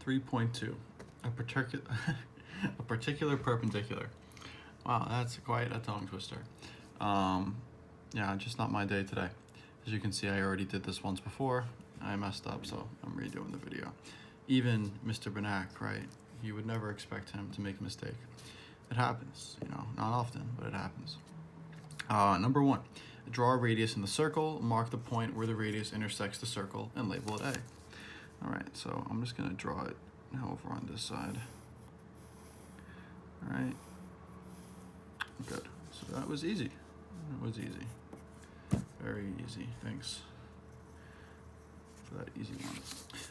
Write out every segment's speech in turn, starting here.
3.2, a particular a particular perpendicular. Wow, that's quite a tongue twister. Yeah, just not my day today. As you can see, I already did this once before. I messed up, so I'm redoing the video. Even Mr. Benak, right? You would never expect him to make a mistake. It happens, you know, not often, but it happens. Number 1, draw a radius in the circle, mark the point where the radius intersects the circle, and label it A. All right, so I'm just gonna draw it now over on this side. All right, good. So that was easy. That was easy. Very easy. Thanks for that easy one.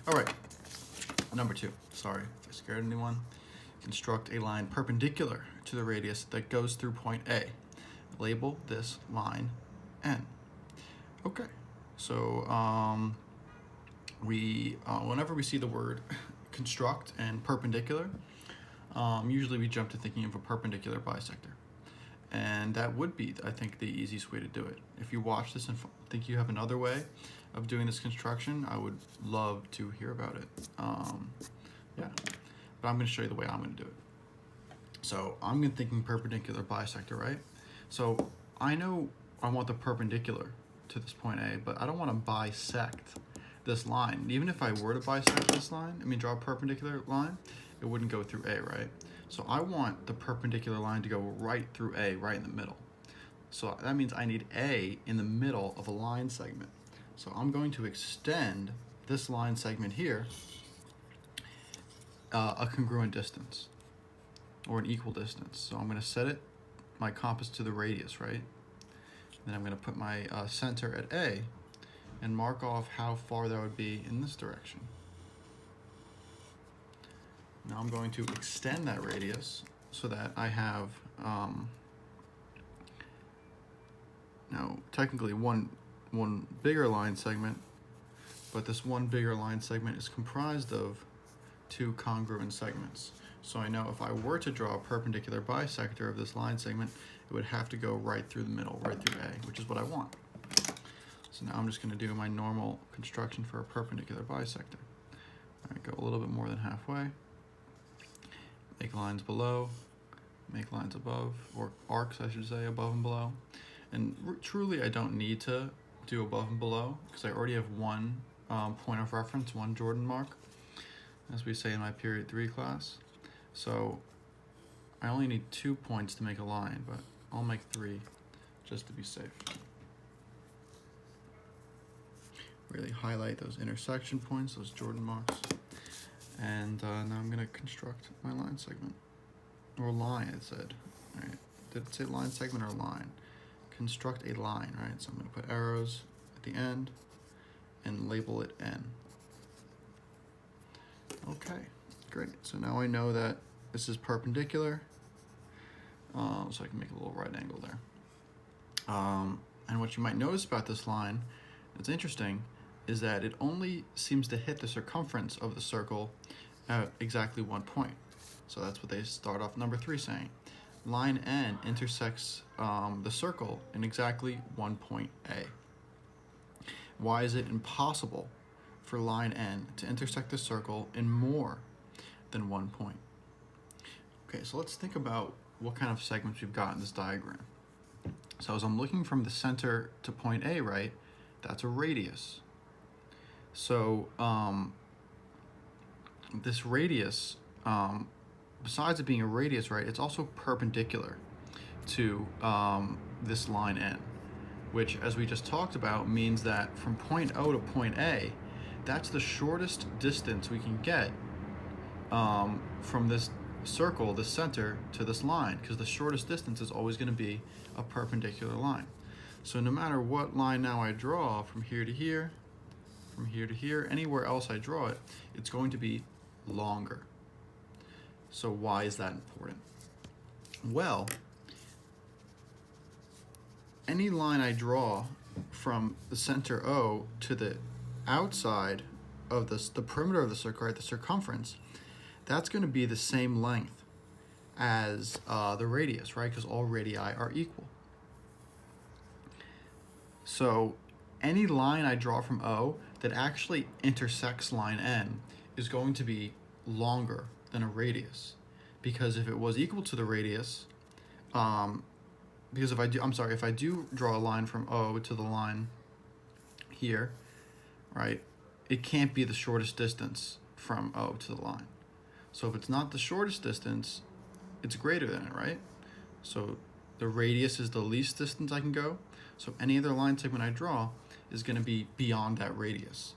All right, number 2. Sorry if I scared anyone. Construct a line perpendicular to the radius that goes through point A. Label this line N. Okay, so whenever we see the word construct and perpendicular, usually we jump to thinking of a perpendicular bisector. And that would be, I think, the easiest way to do it. If you watch this and think you have another way of doing this construction, I would love to hear about it. Yeah, but I'm going to show you the way I'm going to do it. So I'm thinking perpendicular bisector, right? So I know I want the perpendicular to this point A, but I don't want to bisect this line. Even if I were to bisect this line, draw a perpendicular line, it wouldn't go through A, right? So I want the perpendicular line to go right through A, right in the middle. So that means I need A in the middle of a line segment. So I'm going to extend this line segment here a congruent distance, or an equal distance. So I'm going to set my compass to the radius, right? Then I'm going to put my center at A and mark off how far that would be in this direction. Now I'm going to extend that radius so that I have now technically one bigger line segment, but this one bigger line segment is comprised of 2 congruent segments. So I know if I were to draw a perpendicular bisector of this line segment, it would have to go right through the middle, right through A, which is what I want. So now I'm just going to do my normal construction for a perpendicular bisector. All right, go a little bit more than halfway. Make lines below, make lines above, or arcs, I should say, above and below. And truly, I don't need to do above and below because I already have one point of reference, one Jordan mark, as we say in my period 3 class. So I only need 2 points to make a line, but I'll make 3 just to be safe. Really highlight those intersection points, those Jordan marks. And now I'm going to construct my line segment. Or line, it said. All right. Did it say line segment or line? Construct a line, right? So I'm going to put arrows at the end and label it N. Okay, great. So now I know that this is perpendicular. So I can make a little right angle there. And what you might notice about this line, that's interesting, is that it only seems to hit the circumference of the circle at exactly 1 point. So that's what they start off number 3 saying. Line N intersects the circle in exactly 1 point A. Why is it impossible for line N to intersect the circle in more than 1 point? Okay, so let's think about what kind of segments we've got in this diagram. So as I'm looking from the center to point A, right, that's a radius. So this radius, besides it being a radius, right, it's also perpendicular to this line N, which, as we just talked about, means that from point O to point A, that's the shortest distance we can get from this circle, the center, to this line, because the shortest distance is always going to be a perpendicular line. So no matter what line now I draw from here to here, from here to here, anywhere else I draw it, it's going to be longer. So why is that important? Well, any line I draw from the center O to the outside of the perimeter of the circle, right, the circumference, that's going to be the same length as the radius, right? Because all radii are equal. So any line I draw from O that actually intersects line N is going to be longer than a radius, because if it was equal to the radius, because if I do draw a line from O to the line here, right, it can't be the shortest distance from O to the line. So if it's not the shortest distance, it's greater than it, right? So the radius is the least distance I can go. So any other line segment I draw is going to be beyond that radius.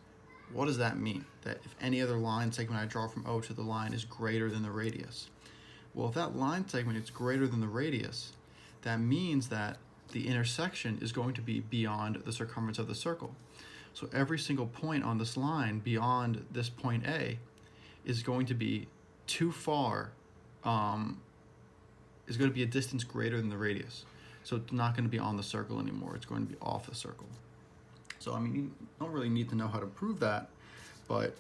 What does that mean? That if any other line segment I draw from O to the line is greater than the radius? Well, if that line segment is greater than the radius, that means that the intersection is going to be beyond the circumference of the circle. So every single point on this line beyond this point A is going to be too far, is going to be a distance greater than the radius. So it's not going to be on the circle anymore. It's going to be off the circle. So, I mean, you don't really need to know how to prove that, but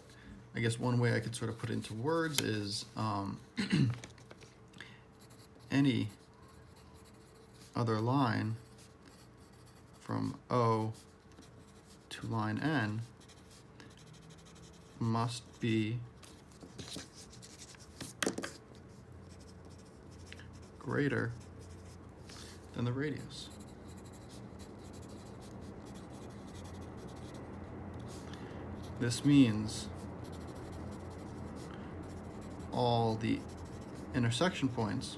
I guess one way I could sort of put it into words is any other line from O to line N must be greater than the radius. This means all the intersection points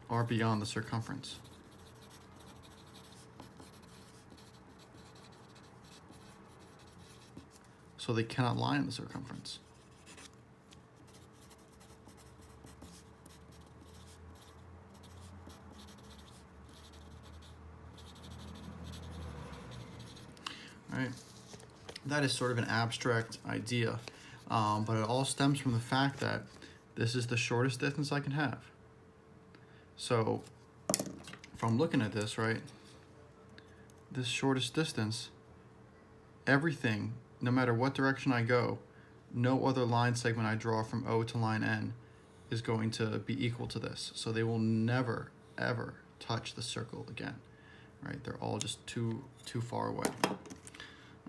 are beyond the circumference. So they cannot lie in the circumference. Right? That is sort of an abstract idea, but it all stems from the fact that this is the shortest distance I can have. So if I'm looking at this, right, this shortest distance, everything, no matter what direction I go, no other line segment I draw from O to line N is going to be equal to this. So they will never, ever touch the circle again, right? They're all just too far away.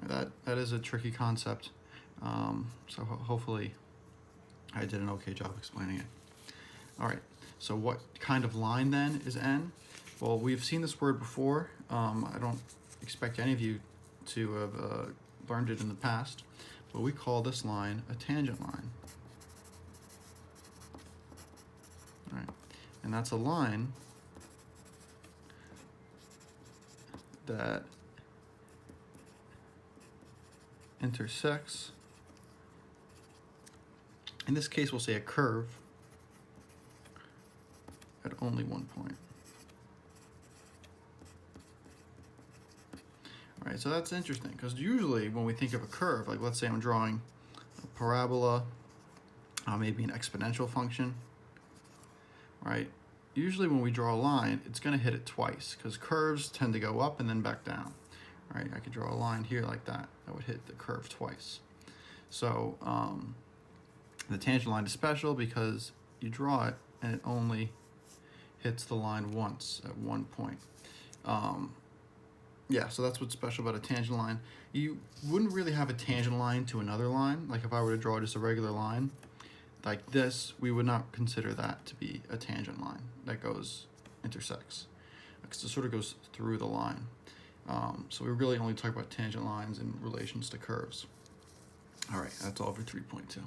That is a tricky concept. So hopefully I did an okay job explaining it. All right, so what kind of line then is N? Well, we've seen this word before. I don't expect any of you to have learned it in the past, but we call this line a tangent line. All right, and that's a line that intersects, in this case we'll say a curve, at only one point. All right, so that's interesting, because usually when we think of a curve, like let's say I'm drawing a parabola, maybe an exponential function, right? Usually when we draw a line, it's going to hit it twice, because curves tend to go up and then back down. Right, I could draw a line here like that. That would hit the curve twice. So the tangent line is special because you draw it and it only hits the line once at one point. Yeah, so that's what's special about a tangent line. You wouldn't really have a tangent line to another line. Like if I were to draw just a regular line like this, we would not consider that to be a tangent line that intersects, because it sort of goes through the line. So we really only talk about tangent lines in relations to curves. All right, that's all for 3.2.